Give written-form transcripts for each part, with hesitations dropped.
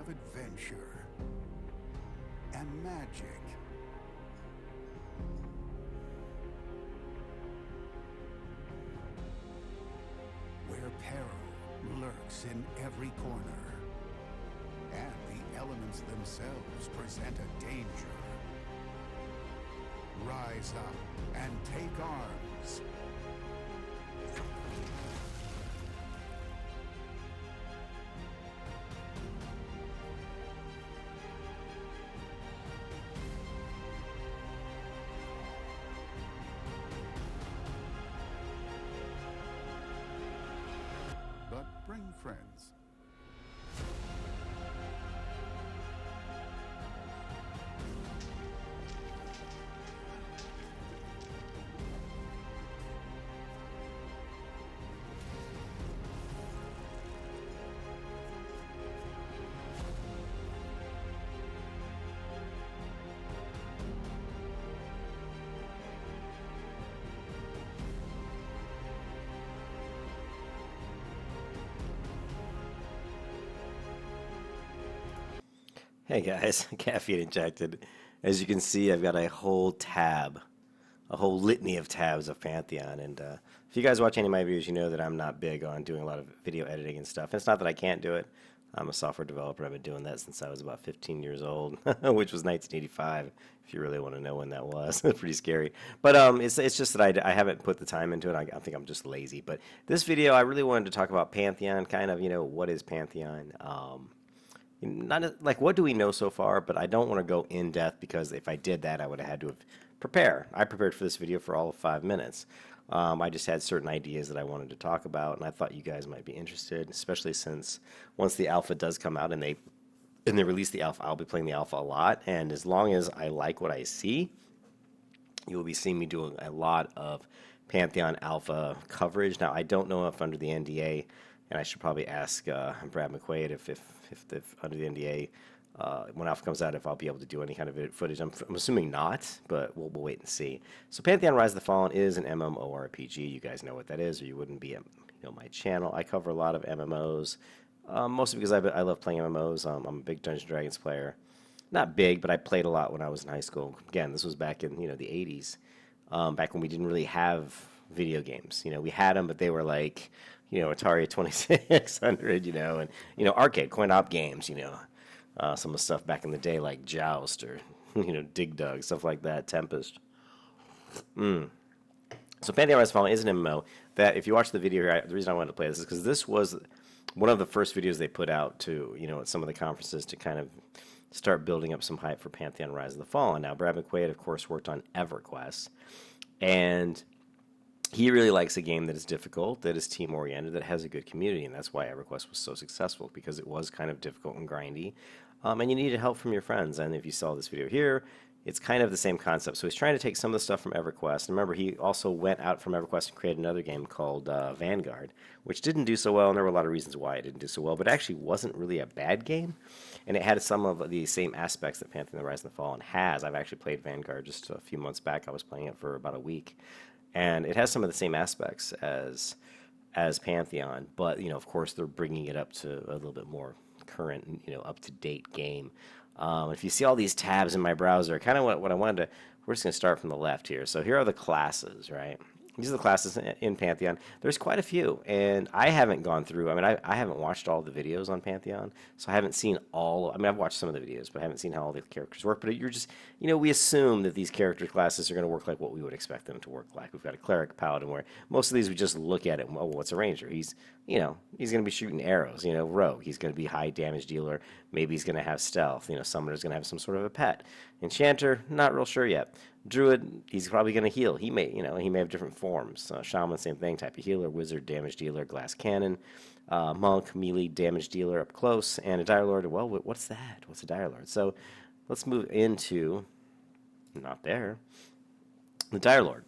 of adventure and magic. Where peril lurks in every corner, and the elements themselves present a danger. Rise up and take arms. But bring friends. Hey guys, Caffeine Injected. As you can see, I've got a whole tab, a whole litany of tabs of Pantheon. And if you guys watch any of my videos, you know that I'm not big on doing a lot of video editing and stuff. And it's not that I can't do it. I'm a software developer. I've been doing that since I was about 15 years old, which was 1985, if you really want to know when that was. Pretty scary. But it's just that I haven't put the time into it. I think I'm just lazy. But this video, I really wanted to talk about Pantheon, kind of, what is Pantheon? Not like what do we know so far, but I don't want to go in depth because if I did that, I would have had to prepare. I prepared for this video for all of 5 minutes. I just had certain ideas that I wanted to talk about, and I thought you guys might be interested, especially since once the alpha does come out and they release the alpha, I'll be playing the alpha a lot, and as long as I like what I see, you will be seeing me doing a lot of Pantheon alpha coverage. Now, I don't know if under the NDA, and I should probably ask Brad McQuaid if under the NDA, when alpha comes out, if I'll be able to do any kind of footage. I'm assuming not, but we'll wait and see. So Pantheon Rise of the Fallen is an MMORPG. You guys know what that is, or you wouldn't be at my channel. I cover a lot of MMOs, mostly because I love playing MMOs. I'm a big Dungeons & Dragons player. Not big, but I played a lot when I was in high school. Again, this was back in the 80s, back when we didn't really have video games. We had them, but they were like Atari 2600, and arcade coin-op games, some of the stuff back in the day like Joust or Dig Dug, stuff like that, Tempest. So Pantheon Rise of the Fallen is an MMO that, if you watch the video here, the reason I wanted to play this is because this was one of the first videos they put out to at some of the conferences to kind of start building up some hype for Pantheon Rise of the Fallen. Now, Brad McQuaid, of course, worked on EverQuest, and he really likes a game that is difficult, that is team-oriented, that has a good community, and that's why EverQuest was so successful, because it was kind of difficult and grindy, and you needed help from your friends. And if you saw this video here, it's kind of the same concept. So he's trying to take some of the stuff from EverQuest. And remember, he also went out from EverQuest and created another game called Vanguard, which didn't do so well, and there were a lot of reasons why it didn't do so well, but it actually wasn't really a bad game, and it had some of the same aspects that Pantheon Rise of the Fallen has. I've actually played Vanguard just a few months back. I was playing it for about a week. And it has some of the same aspects as Pantheon, but of course they're bringing it up to a little bit more current, up to date game. If you see all these tabs in my browser, kind of what I wanted to, we're just going to start from the left here. So here are the classes, right? These are the classes in Pantheon. There's quite a few, and I haven't gone through. I mean, I haven't watched all the videos on Pantheon, so I haven't seen all. I mean, I've watched some of the videos, but I haven't seen how all the characters work. But you're just, we assume that these character classes are going to work like what we would expect them to work like. We've got a cleric, paladin, where most of these we just look at it. Oh, what's a ranger? He's going to be shooting arrows. Rogue. He's going to be high damage dealer. Maybe he's going to have stealth. Summoner's going to have some sort of a pet. Enchanter, not real sure yet. Druid, he's probably going to heal. He may have different forms. Shaman, same thing, type of healer. Wizard, damage dealer. Glass cannon. Monk, melee, damage dealer up close. And a dire lord. Well, what's that? What's a dire lord? So let's move into, not there, the dire lord.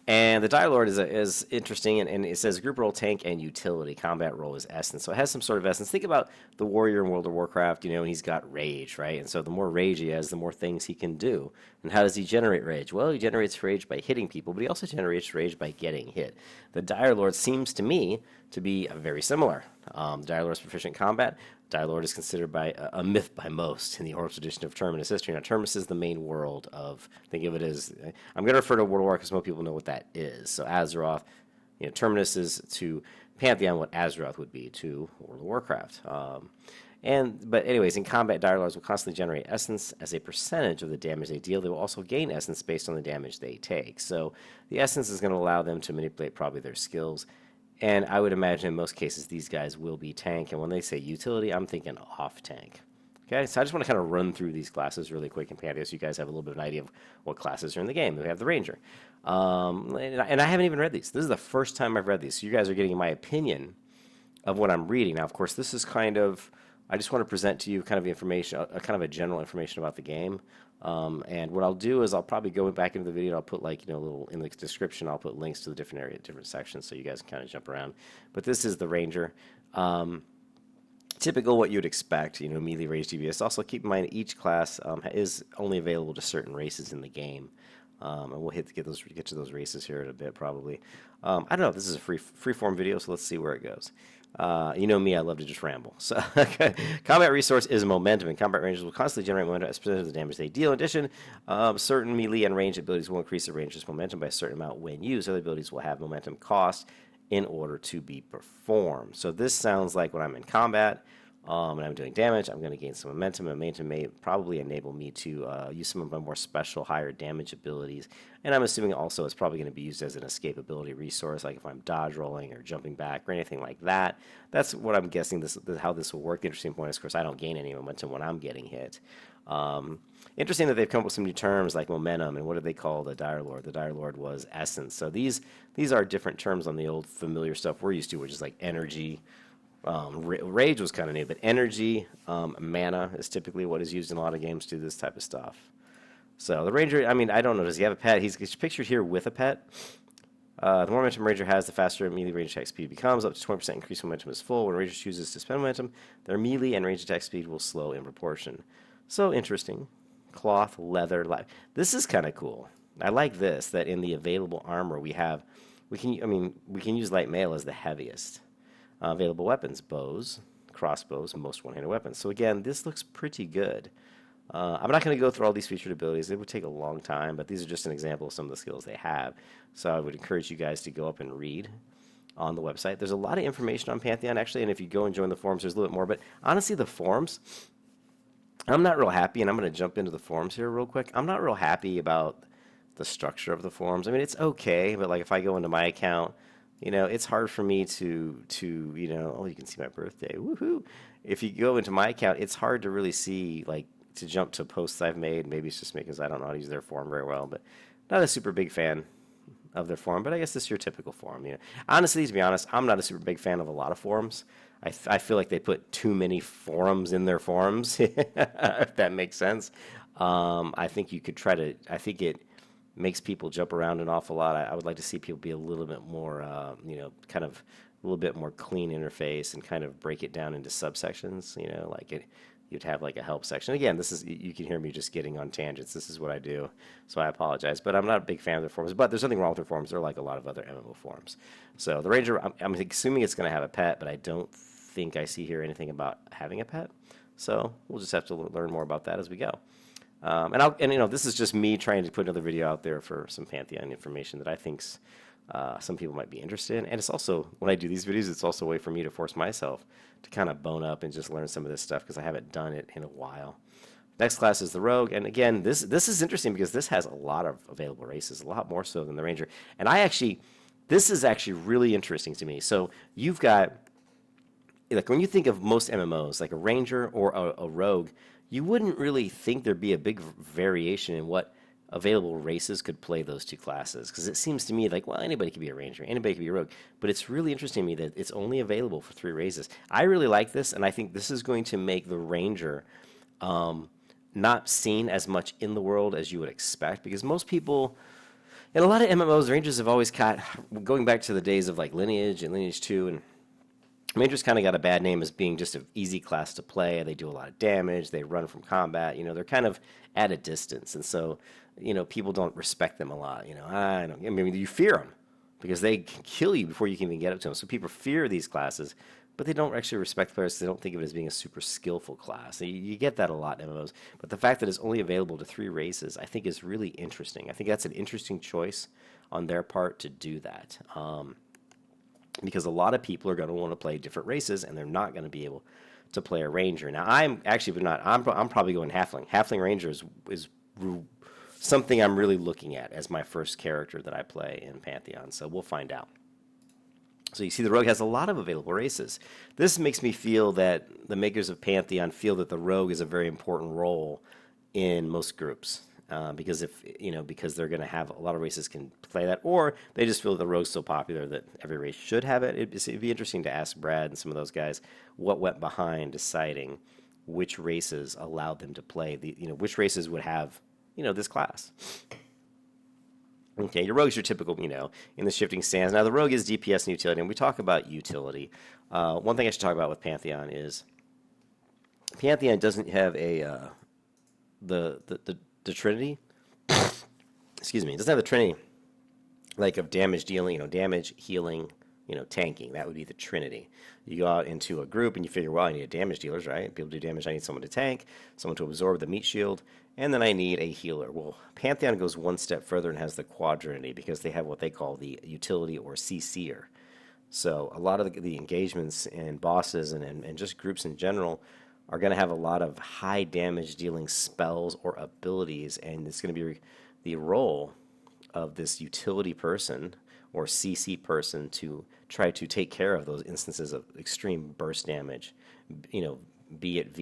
And the dire lord is interesting, and it says group role, tank, and utility. Combat role is essence. So it has some sort of essence. Think about the warrior in World of Warcraft, and he's got rage, right? And so the more rage he has, the more things he can do. And how does he generate rage? Well, he generates rage by hitting people, but he also generates rage by getting hit. The dire lord seems to me to be very similar. The dire lord is proficient in combat. Dire Lord is considered by a myth by most in the oral tradition of Terminus history. Now, Terminus is the main world of, think of it as, I'm going to refer to World of War because most people know what that is. So Azeroth, Terminus is to Pantheon what Azeroth would be to World of Warcraft. But anyways, in combat, Dire Lords will constantly generate essence as a percentage of the damage they deal. They will also gain essence based on the damage they take. So the essence is going to allow them to manipulate probably their skills. And I would imagine in most cases these guys will be tank. And when they say utility, I'm thinking off tank. Okay, so I just want to kind of run through these classes really quick in Pantheon so you guys have a little bit of an idea of what classes are in the game. We have the Ranger. And I haven't even read these. This is the first time I've read these. So you guys are getting my opinion of what I'm reading. Now, of course, this is kind of, I just want to present to you kind of information, kind of a general information about the game. And what I'll do is I'll probably go back into the video and I'll put a little in the description, I'll put links to the different sections so you guys can kind of jump around. But this is the Ranger. Typical what you'd expect, melee range DPS. Also keep in mind each class is only available to certain races in the game. And we'll get to those races here in a bit probably. I don't know if this is a free form video, so let's see where it goes. You know me, I love to just ramble. So, combat resource is momentum, and combat rangers will constantly generate momentum as a percentage of the damage they deal. In addition, certain melee and ranged abilities will increase the ranger's momentum by a certain amount when used. Other abilities will have momentum cost in order to be performed. So this sounds like when I'm in combat and I'm doing damage, I'm going to gain some momentum. Momentum may probably enable me to use some of my more special, higher damage abilities. And I'm assuming also it's probably going to be used as an escapability resource, like if I'm dodge rolling or jumping back or anything like that. That's what I'm guessing how this will work. The interesting point is, of course, I don't gain any momentum when I'm getting hit. Interesting that they've come up with some new terms like momentum, and what did they call the Dire Lord? The Dire Lord was essence. So these are different terms on the old familiar stuff we're used to, which is like energy. Rage was kind of new, but energy, mana is typically what is used in a lot of games to do this type of stuff. So the Ranger, I mean, I don't know, does he have a pet? He's pictured here with a pet. The more momentum Ranger has, the faster melee range attack speed becomes. Up to 20% increased momentum is full. When a Ranger chooses to spend momentum, their melee and range attack speed will slow in proportion. So interesting. Cloth, leather, light. This is kind of cool. I like this, that in the available armor we can use light mail as the heaviest. Available weapons, bows, crossbows, most one-handed weapons. So again, this looks pretty good. I'm not going to go through all these featured abilities. It would take a long time, but these are just an example of some of the skills they have. So I would encourage you guys to go up and read on the website. There's a lot of information on Pantheon, actually, and if you go and join the forums, there's a little bit more. But honestly, the forums, I'm not real happy, and I'm going to jump into the forums here real quick. I'm not real happy about the structure of the forums. I mean, it's okay, but like if I go into my account, it's hard for me to oh, you can see my birthday, woohoo! If you go into my account, it's hard to really see, like, to jump to posts I've made. Maybe it's just me because I don't know how to use their forum very well, but not a super big fan of their forum, but I guess this is your typical forum. Honestly, to be honest, I'm not a super big fan of a lot of forums. I feel like they put too many forums in their forums, if that makes sense. I think you could I think it makes people jump around an awful lot. I would like to see people be a little bit more, kind of a little bit more clean interface and kind of break it down into subsections, you'd have like a help section. Again, you can hear me just getting on tangents. This is what I do, so I apologize. But I'm not a big fan of the forums. But there's nothing wrong with the forums. They're like a lot of other MMO forums. So the Ranger, I'm assuming it's going to have a pet, but I don't think I see here anything about having a pet. So we'll just have to learn more about that as we go. This is just me trying to put another video out there for some Pantheon information that I think some people might be interested in. And it's also, when I do these videos, it's also a way for me to force myself to kind of bone up and just learn some of this stuff because I haven't done it in a while. Next class is the Rogue. And again, this is interesting because this has a lot of available races, a lot more so than the Ranger. And this is actually really interesting to me. So you've got, like when you think of most MMOs, like a Ranger or a Rogue, you wouldn't really think there'd be a big variation in what available races could play those two classes, because it seems to me like, well, anybody could be a Ranger, anybody could be a Rogue, but it's really interesting to me that it's only available for 3 races. I really like this, and I think this is going to make the Ranger not seen as much in the world as you would expect, because most people, in a lot of MMOs, Rangers have always going back to the days of like Lineage and Lineage 2, and Rangers kind of got a bad name as being just an easy class to play. They do a lot of damage. They run from combat. They're kind of at a distance. And so, people don't respect them a lot. You fear them because they can kill you before you can even get up to them. So people fear these classes but they don't actually respect players. They don't think of it as being a super skillful class. You get that a lot in MMOs, but the fact that it's only available to 3 races, I think, is really interesting. I think that's an interesting choice on their part to do that, because a lot of people are going to want to play different races, and they're not going to be able to play a ranger. Now, I'm actually not. I'm probably going halfling. Halfling ranger is something I'm really looking at as my first character that I play in Pantheon. So we'll find out. So you see the rogue has a lot of available races. This makes me feel that the makers of Pantheon feel that the rogue is a very important role in most groups. Because because they're going to have a lot of races can play that, or they just feel that the rogue's so popular that every race should have it. It'd be interesting to ask Brad and some of those guys what went behind deciding which races allowed them to play which races would have this class. Okay, your rogue's your typical, in the shifting sands. Now, the rogue is DPS and utility, and we talk about utility. One thing I should talk about with Pantheon is Pantheon doesn't have the Trinity. Excuse me, it doesn't have the Trinity like of damage dealing, damage, healing, tanking. That would be the Trinity. You go out into a group and you figure, well, I need a damage dealers, right? People do damage. I need someone to tank, someone to absorb the meat shield, and then I need a healer. Well, Pantheon goes one step further and has the Quadrinity because they have what they call the utility or CC'er. So a lot of the engagements and bosses and just groups in general are going to have a lot of high damage dealing spells or abilities, and it's going to be the role of this utility person or CC person to try to take care of those instances of extreme burst damage, be it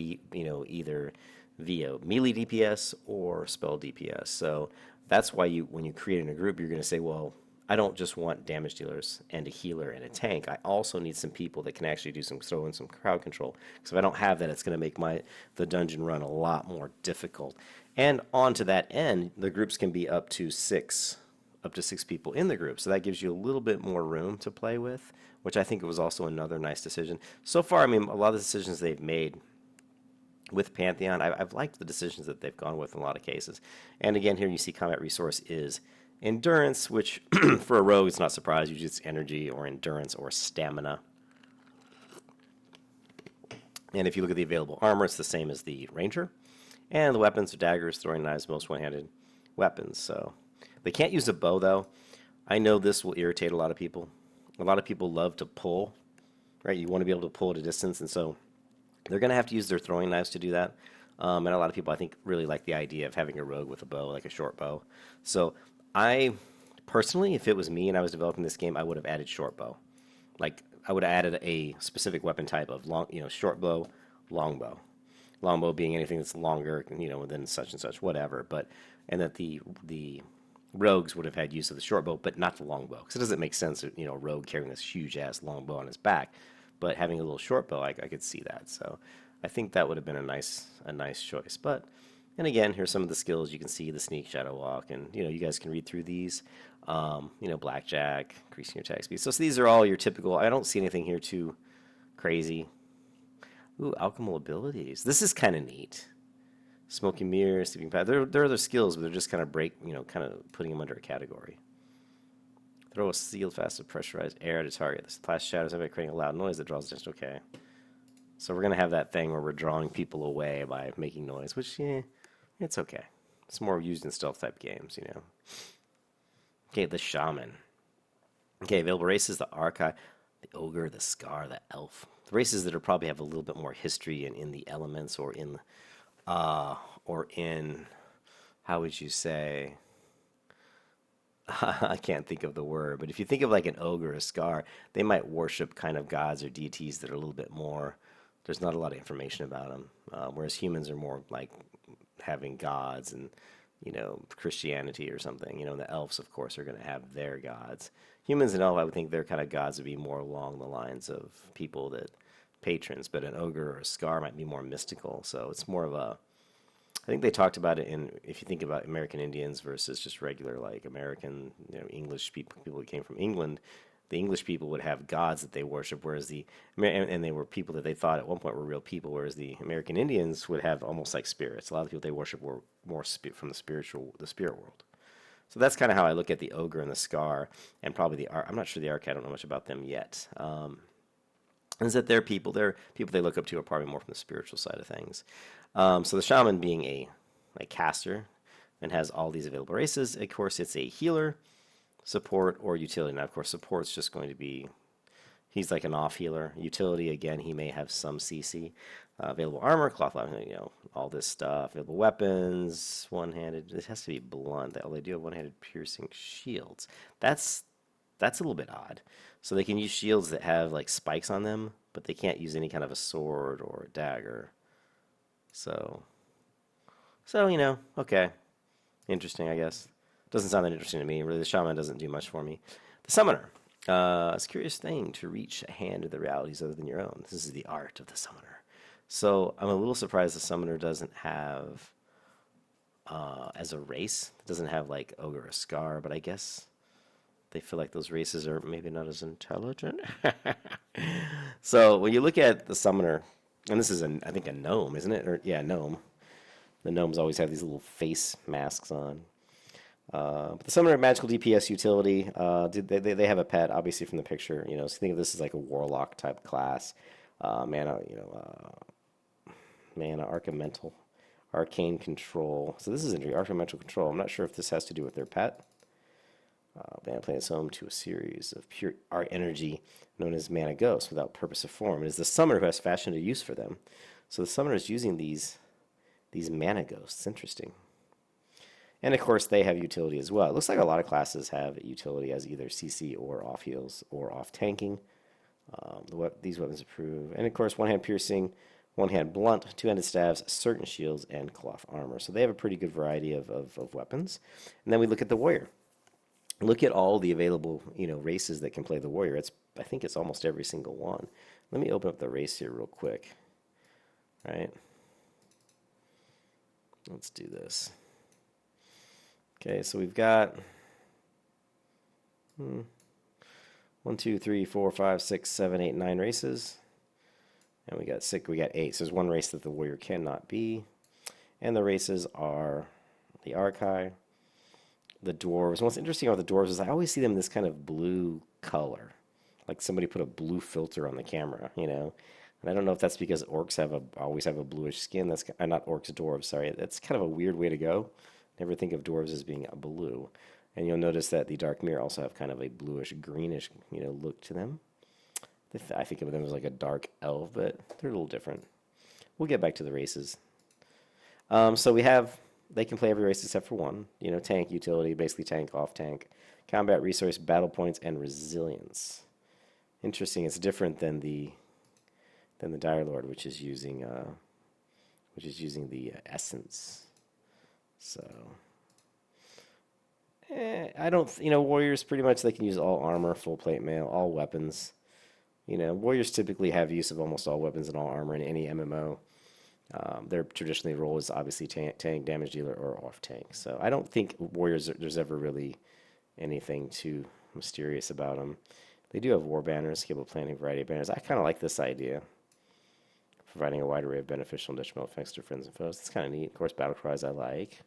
either via melee DPS or spell DPS. So that's why when you create in a group, you're going to say, well, I don't just want damage dealers and a healer and a tank. I also need some people that can actually throw in some crowd control. Because if I don't have that, it's going to make the dungeon run a lot more difficult. And on to that end, the groups can be up to six people in the group. So that gives you a little bit more room to play with, which I think was also another nice decision. So far, a lot of the decisions they've made with Pantheon, I've liked the decisions that they've gone with in a lot of cases. And again, here you see combat resource is endurance, which for a rogue, it's not surprised. Usually it's energy or endurance or stamina. And if you look at the available armor, it's the same as the ranger. And the weapons are daggers, throwing knives, most one-handed weapons. So they can't use a bow, though. I know this will irritate a lot of people. A lot of people love to pull, right? You want to be able to pull at a distance, and so they're going to have to use their throwing knives to do that. And a lot of people, I think, really like the idea of having a rogue with a bow, like a short bow. So I personally, if it was me and I was developing this game, I would have added short bow. Like, I would have added a specific weapon type of short bow, long bow. Long bow being anything that's longer, than such and such, whatever. And that the rogues would have had use of the short bow, but not the long bow. Because it doesn't make sense, a rogue carrying this huge-ass long bow on his back. But having a little short bow, I could see that. So I think that would have been a nice choice. And again, here's some of the skills. You can see the sneak, shadow walk, and you guys can read through these. Blackjack, increasing your attack speed. So these are all your typical. I don't see anything here too crazy. Ooh, alchemical abilities. This is kind of neat. Smoky mirror, sleeping pad. There are other skills, but they're just kind of kind of putting them under a category. Throw a sealed, fast, pressurized air at a target. This flash shadows by creating a loud noise that draws attention. Okay. So we're going to have that thing where we're drawing people away by making noise, which, it's okay. It's more used in stealth-type games, Okay, the Shaman. Okay, available races, the Archive, the Ogre, the Scar, the Elf. The races that are probably have a little bit more history in the elements or in, how would you say... I can't think of the word, but if you think of like an ogre or a scar, they might worship kind of gods or deities that are a little bit more, there's not a lot of information about them, whereas humans are more like having gods and, Christianity or something. And the elves, of course, are going to have their gods. Humans and elves, I would think their kind of gods would be more along the lines of people that patrons, but an ogre or a scar might be more mystical, so it's more of a, I think they talked about it if you think about American Indians versus just regular, like, American, English people who came from England, the English people would have gods that they worship, whereas and they were people that they thought at one point were real people, whereas the American Indians would have almost like spirits. A lot of people they worship were more from the spirit world. So that's kind of how I look at the ogre and the scar, and probably I'm not sure the arc. I don't know much about them yet. And is that they're people they look up to are probably more from the spiritual side of things. So the shaman being a caster and has all these available races, of course it's a healer, support, or utility. Now of course support's just going to be, he's like an off healer. Utility, again, he may have some CC. Available armor, cloth, all this stuff. Available weapons, one-handed. It has to be blunt. They do have one-handed piercing shields. That's a little bit odd. So they can use shields that have like spikes on them, but they can't use any kind of a sword or a dagger. So okay, interesting, I guess. Doesn't sound that interesting to me. Really, the shaman doesn't do much for me. The summoner. It's a curious thing to reach a hand to the realities other than your own. This is the art of the summoner. So I'm a little surprised the summoner doesn't have, as a race, it doesn't have like Ogre or Scar, but I guess they feel like those races are maybe not as intelligent. So when you look at the summoner, and this is, I think, a gnome, isn't it? Or, yeah, gnome. The gnomes always have these little face masks on. But the summoner, magical DPS utility, they have a pet, obviously, from the picture. So think of this as like a warlock type class. Mana, arcane control. So this is injury, arcane control. I'm not sure if this has to do with their pet. Mana planets home to a series of pure art energy known as mana ghosts without purpose of form. It is the summoner who has fashioned a use for them. So the summoner is using these mana ghosts. Interesting. And of course, they have utility as well. It looks like a lot of classes have utility as either CC or off heals or off tanking. These weapons approve. And of course, one-hand piercing, one-hand blunt, two-handed stabs, certain shields, and cloth armor. So they have a pretty good variety of weapons. And then we look at the warrior. Look at all the available races that can play the warrior. I think it's almost every single one. Let me open up the race here real quick. Right? Let's do this. Okay, so we've got 1, 2, 3, 4, 5, 6, 7, 8, 9 races. And we got 8. So there's one race that the warrior cannot be. And the races are the Archai, the dwarves. What's interesting about the dwarves is I always see them in this kind of blue color. Like somebody put a blue filter on the camera, And I don't know if that's because orcs always have a bluish skin. That's not orcs, dwarves, sorry. That's kind of a weird way to go. Never think of dwarves as being blue. And you'll notice that the Dark Mirror also have kind of a bluish, greenish, look to them. I think of them as like a dark elf, but they're a little different. We'll get back to the races. So they can play every race except for one. Tank, utility, basically tank, off tank, combat, resource, battle points, and resilience. Interesting. It's different than the Dire Lord, which is using the essence. So, I don't, warriors pretty much, they can use all armor, full plate mail, all weapons. Warriors typically have use of almost all weapons and all armor in any MMO. Their traditionally role is obviously tank, damage dealer, or off tank. So I don't think warriors, there's ever really anything too mysterious about them. They do have war banners, capable of planning a variety of banners. I kind of like this idea. Providing a wide array of beneficial and detrimental effects to friends and foes. It's kind of neat. Of course, battle cries I like.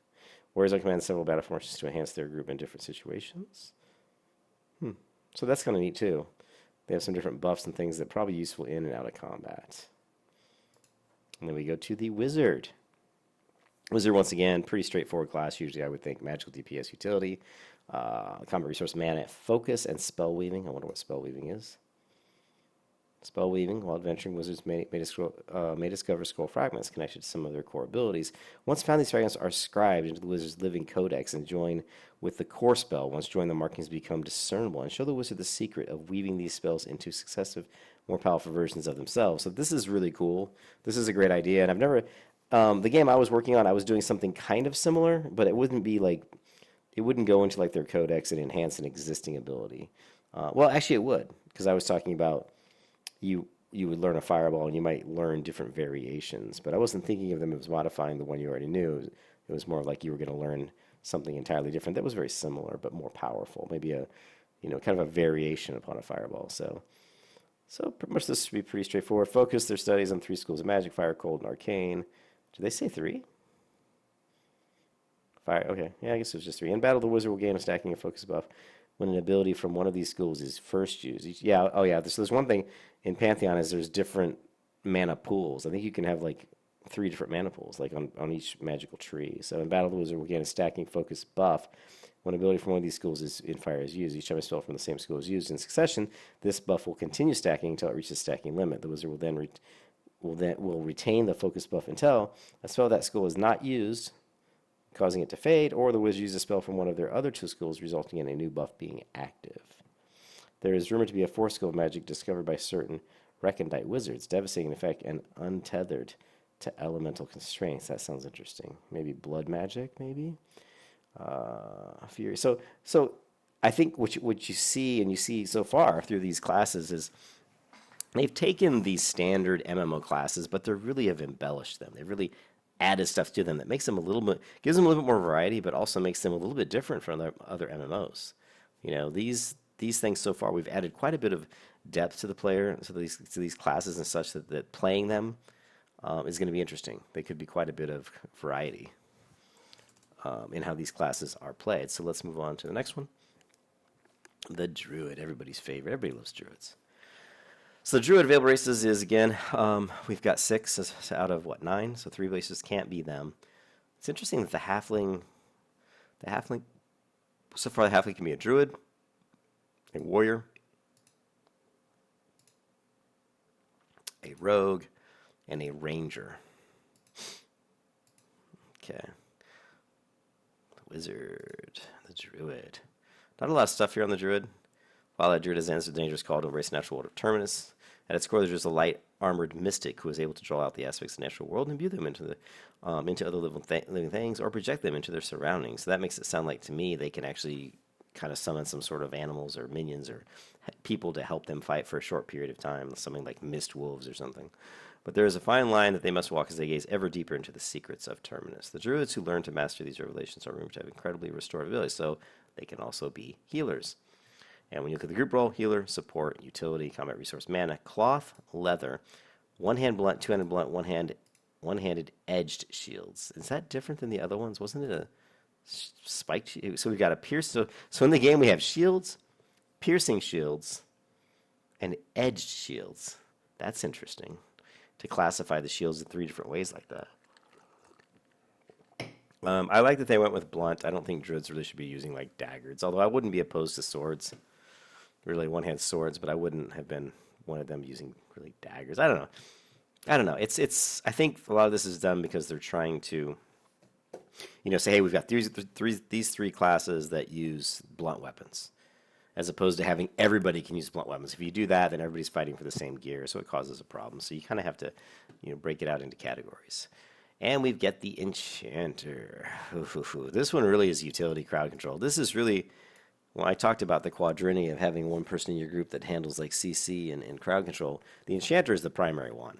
Warriors can command several battle formations to enhance their group in different situations. So that's kind of neat too. They have some different buffs and things that are probably useful in and out of combat. And then we go to the wizard. Wizard, once again, pretty straightforward class. Usually I would think magical DPS utility, combat resource, mana, focus, and spell weaving. I wonder what spell weaving is. Spell weaving, while adventuring, wizards may discover scroll fragments connected to some of their core abilities. Once found, these fragments are scribed into the wizard's living codex and join with the core spell. Once joined, the markings become discernible and show the wizard the secret of weaving these spells into successive, more powerful versions of themselves. So this is really cool. This is a great idea, and I've never... the game I was working on, I was doing something kind of similar, but it wouldn't be like... It wouldn't go into like their codex and enhance an existing ability. Well, actually it would, because I was talking about... You would learn a fireball and you might learn different variations, but I wasn't thinking of them as modifying the one you already knew. It was more like you were going to learn something entirely different that was very similar but more powerful, maybe a kind of a variation upon a fireball. So pretty much this should be pretty straightforward. Focus their studies on 3 schools of magic: fire, cold, and arcane. Did they say 3? Fire. Okay, yeah, I guess it was just 3. In battle, the wizard will gain a stacking of focus buff when an ability from one of these schools is first used. Yeah, oh yeah. So there's one thing in Pantheon is there's different mana pools. I think you can have like 3 different mana pools, like on each magical tree. So in Battle of the Wizard, we're getting a stacking focus buff. When an ability from one of these schools is in fire is used, each time a spell from the same school is used in succession, this buff will continue stacking until it reaches stacking limit. The wizard will then will retain the focus buff until a spell of that school is not used, causing it to fade, or the wizard uses a spell from one of their other 2 schools, resulting in a new buff being active. There is rumored to be a 4th school of magic discovered by certain recondite wizards, devastating in effect and untethered to elemental constraints. That sounds interesting. Maybe blood magic, maybe? Fury. So I think what you see, and you see so far through these classes, is they've taken these standard MMO classes, but they really have embellished them. They've really added stuff to them that makes them gives them a little bit more variety, but also makes them a little bit different from other MMOs. You know, these things so far, we've added quite a bit of depth to the player, to these classes and such, that playing them is going to be interesting. They could be quite a bit of variety in how these classes are played. So let's move on to the next one. The Druid, everybody's favorite. Everybody loves Druids. So the Druid available races is, again, we've got 6 out of, 9? So 3 races can't be them. It's interesting that the Halfling, so far the Halfling can be a Druid, a Warrior, a Rogue, and a Ranger. Okay. The Wizard, the Druid. Not a lot of stuff here on the Druid. While that Druid has answered the dangerous call to embrace the natural world of Terminus, at its core, there's just a light-armored mystic who is able to draw out the aspects of the natural world and imbue them into other living things, or project them into their surroundings. So that makes it sound like, to me, they can actually kind of summon some sort of animals or minions or people to help them fight for a short period of time, something like mist wolves or something. But there is a fine line that they must walk as they gaze ever deeper into the secrets of Terminus. The Druids who learn to master these revelations are rumored to have incredibly restorative abilities, so they can also be healers. And when you look at the group role, healer, support, utility, combat resource, mana, cloth, leather, one-hand blunt, two-handed blunt, one-handed edged shields. Is that different than the other ones? Wasn't it a spiked shield? So we've got a pierce. So in the game we have shields, piercing shields, and edged shields. That's interesting to classify the shields in 3 different ways like that. I like that they went with blunt. I don't think druids really should be using like daggers, although I wouldn't be opposed to swords. Really one-hand swords, but I wouldn't have been one of them using really daggers. I don't know. It's. I think a lot of this is done because they're trying to, say, hey, we've got these 3 classes that use blunt weapons, as opposed to having everybody can use blunt weapons. If you do that, then everybody's fighting for the same gear, so it causes a problem. So you kind of have to, break it out into categories. And we've got the Enchanter. This one really is utility crowd control. This is really, when I talked about the quadrinia of having one person in your group that handles like CC and crowd control, the Enchanter is the primary one.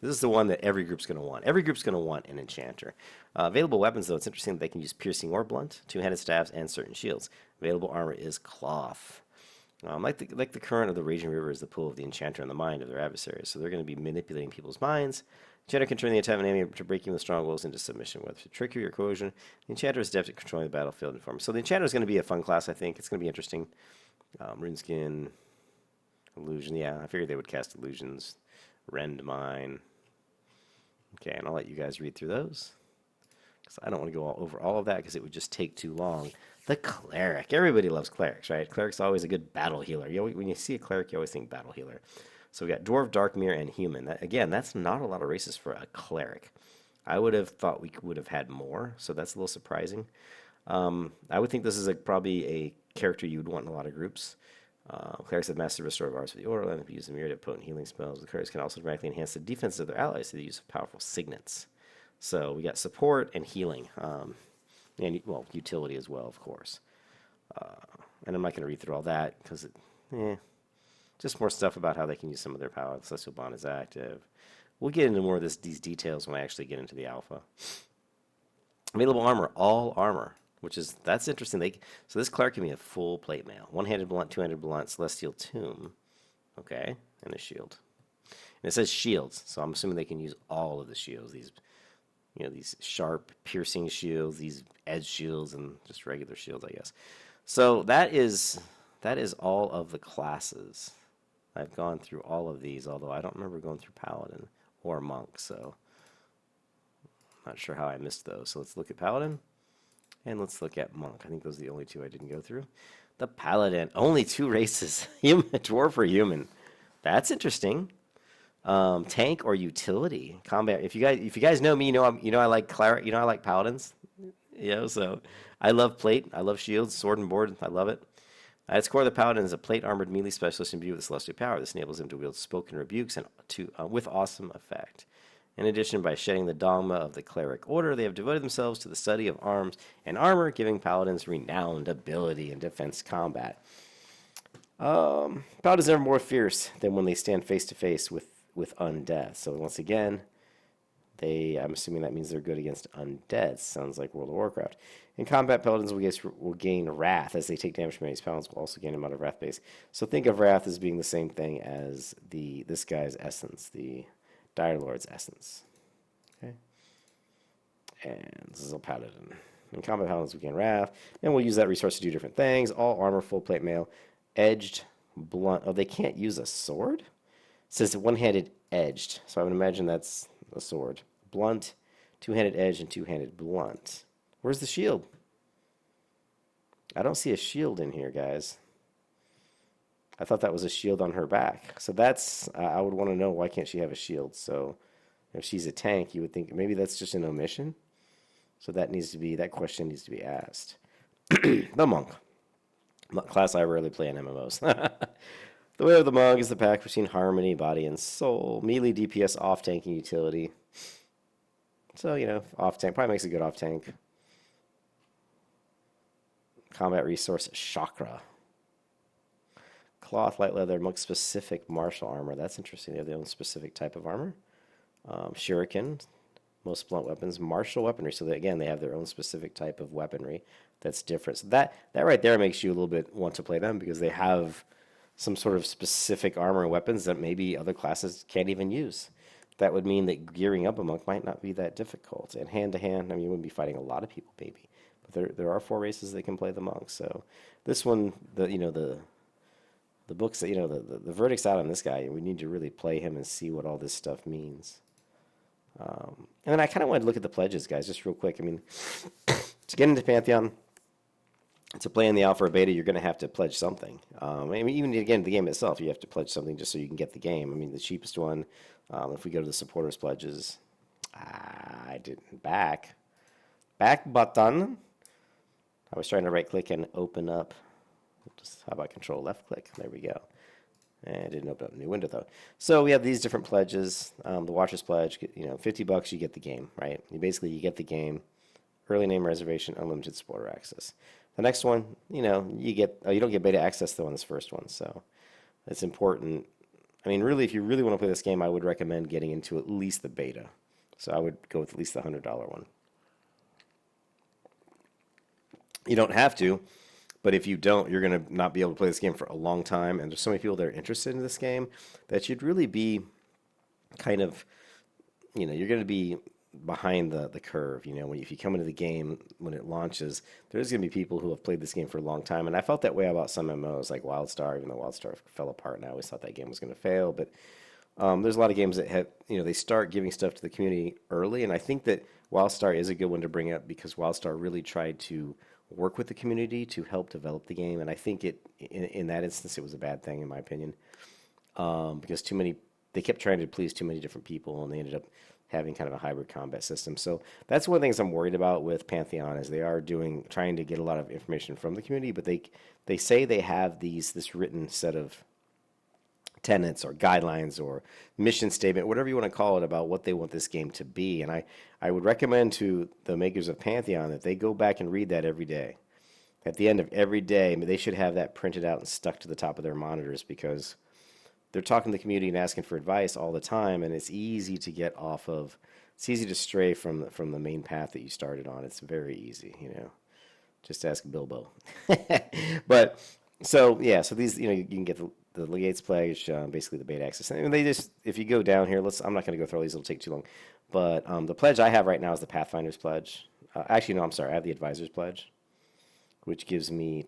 This is the one that every group's going to want. Every group's going to want an Enchanter. Available weapons, though, it's interesting that they can use piercing or blunt, 2-handed staves, and certain shields. Available armor is cloth. Like the current of the raging river is the pool of the Enchanter in the mind of their adversaries, so they're going to be manipulating people's minds. The Enchanter can turn the attack of an enemy to breaking the strong wills into submission, whether through trickery or coercion. The Enchanter is adept at controlling the battlefield and form. So the Enchanter is going to be a fun class, I think. It's going to be interesting. Runeskin, Illusion. Yeah, I figured they would cast Illusions. Rend Mine. Okay, and I'll let you guys read through those, because I don't want to go over all of that because it would just take too long. The Cleric. Everybody loves Clerics, right? Cleric's always a good battle healer. When you see a Cleric, you always think battle healer. So we got Dwarf, Darkmere, and Human. That's not a lot of races for a Cleric. I would have thought we would have had more, so that's a little surprising. I would think this is probably a character you would want in a lot of groups. Clerics have mastered restorative arts for the Order, and if you use a myriad of potent healing spells, the clerics can also dramatically enhance the defense of their allies through the use of powerful signets. So we got support and healing, and utility as well, of course. And I'm not going to read through all that because just more stuff about how they can use some of their power. The Celestial Bond is active. We'll get into more of these details when I actually get into the alpha. Available armor, all armor. That's interesting. So this Cleric can be a full plate mail. One-handed blunt, two-handed blunt, Celestial Tomb. Okay, and a shield. And it says shields, so I'm assuming they can use all of the shields. These sharp, piercing shields, these edge shields, and just regular shields, I guess. So that is that is all of the classes. I've gone through all of these, although I don't remember going through Paladin or Monk, so I'm not sure how I missed those. So let's look at Paladin, and let's look at Monk. I think those are the only two I didn't go through. The Paladin, only 2 races, human, dwarf or human. That's interesting. Tank or utility combat. If you guys know me, you know I like cleric. You know I like paladins. So I love plate. I love shields, sword and board. I love it. At its core, the paladin is a plate armored melee specialist imbued with celestial power. This enables him to wield spoken rebukes and with awesome effect. In addition, by shedding the dogma of the cleric order, they have devoted themselves to the study of arms and armor, giving paladins renowned ability in defense combat. Paladins are more fierce than when they stand face to face with undeath. So once again, I'm assuming that means they're good against undead. Sounds like World of Warcraft. In combat, paladins will gain wrath as they take damage from enemies. Paladins will also gain amount of wrath base. So think of wrath as being the same thing as this guy's essence, the Dire Lord's essence. Okay. And this is a paladin. In combat, paladins will gain wrath, and we'll use that resource to do different things. All armor, full plate mail, edged, blunt. Oh, they can't use a sword? It says one-handed edged, so I would imagine that's a sword. Blunt, two-handed edge, and two-handed blunt. Where's the shield? I don't see a shield in here, guys. I thought that was a shield on her back. So that's, I would want to know, why can't she have a shield? So if she's a tank, you would think maybe that's just an omission. So that question needs to be asked. The monk. Class I rarely play in MMOs. The way of the monk is the pack between harmony, body, and soul. Melee DPS, off-tanking utility. So, off-tank. Probably makes a good off-tank. Combat resource, chakra. Cloth, light leather, monk-specific martial armor. That's interesting. They have their own specific type of armor. Shuriken, most blunt weapons. Martial weaponry. So, again, they have their own specific type of weaponry that's different. So that right there makes you a little bit want to play them because they have some sort of specific armor and weapons that maybe other classes can't even use. That would mean that gearing up a monk might not be that difficult. And hand-to-hand, you wouldn't be fighting a lot of people, maybe. But there are 4 races that can play the monk. So this one, the books, the verdict's out on this guy. We need to really play him and see what all this stuff means. And then I kind of wanted to look at the pledges, guys, just real quick. To get into Pantheon, to play in the alpha or beta, you're going to have to pledge something. Even again, the game itself, you have to pledge something just so you can get the game. The cheapest one, if we go to the supporters pledges, I didn't back button. I was trying to right click and open up. How about control left click? There we go. And it didn't open up a new window though. So we have these different pledges. The Watcher's Pledge, $50, you get the game, right? You get the game. Early name reservation, unlimited supporter access. The next one, you don't get beta access though on this first one, so it's important. Really, if you really want to play this game, I would recommend getting into at least the beta. So I would go with at least the $100 one. You don't have to, but if you don't, you're going to not be able to play this game for a long time, and there's so many people that are interested in this game that you'd really be kind of, you're going to be behind the curve. If you come into the game when it launches, there's going to be people who have played this game for a long time, and I felt that way about some MMOs like WildStar, even though WildStar fell apart and I always thought that game was going to fail. But there's a lot of games that have, they start giving stuff to the community early, and I think that WildStar is a good one to bring up because WildStar really tried to work with the community to help develop the game, and I think in that instance it was a bad thing in my opinion, because they kept trying to please too many different people, and they ended up having kind of a hybrid combat system. So that's one of the things I'm worried about with Pantheon is they are trying to get a lot of information from the community, but they say they have this written set of tenets or guidelines or mission statement, whatever you want to call it, about what they want this game to be. And I would recommend to the makers of Pantheon that they go back and read that every day. At the end of every day, they should have that printed out and stuck to the top of their monitors because they're talking to the community and asking for advice all the time, and it's easy to get off of. It's easy to stray from the main path that you started on. It's very easy, Just ask Bilbo. But so these, you can get the Legate's Pledge, basically the beta access. And if you go down here, I'm not going to go through all these. It'll take too long. But the pledge I have right now is the Pathfinder's Pledge. Actually, no, I'm sorry. I have the Advisor's Pledge, which gives me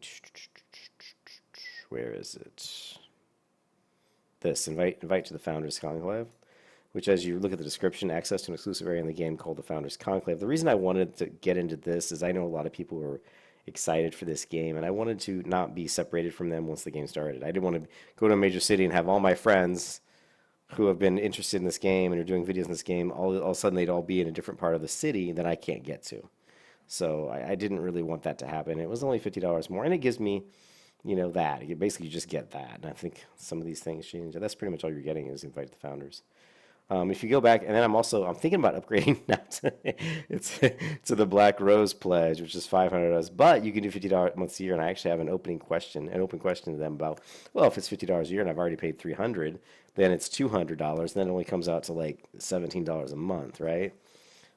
Where is it? This, invite to the Founders Conclave, which, as you look at the description, access to an exclusive area in the game called the Founders Conclave. The reason I wanted to get into this is I know a lot of people were excited for this game, and I wanted to not be separated from them once the game started. I didn't want to go to a major city and have all my friends who have been interested in this game and are doing videos in this game, all of a sudden they'd all be in a different part of the city that I can't get to. So I didn't really want that to happen. It was only $50 more, and it gives me, that. You basically just get that. And I think some of these things change. That's pretty much all you're getting is invite the founders. If you go back, and then I'm thinking about upgrading now to the Black Rose Pledge, which is $500. But you can do $50 months a year, and I actually have an open question to them about, well, if it's $50 a year and I've already paid $300, then it's $200. Then it only comes out to like $17 a month, right?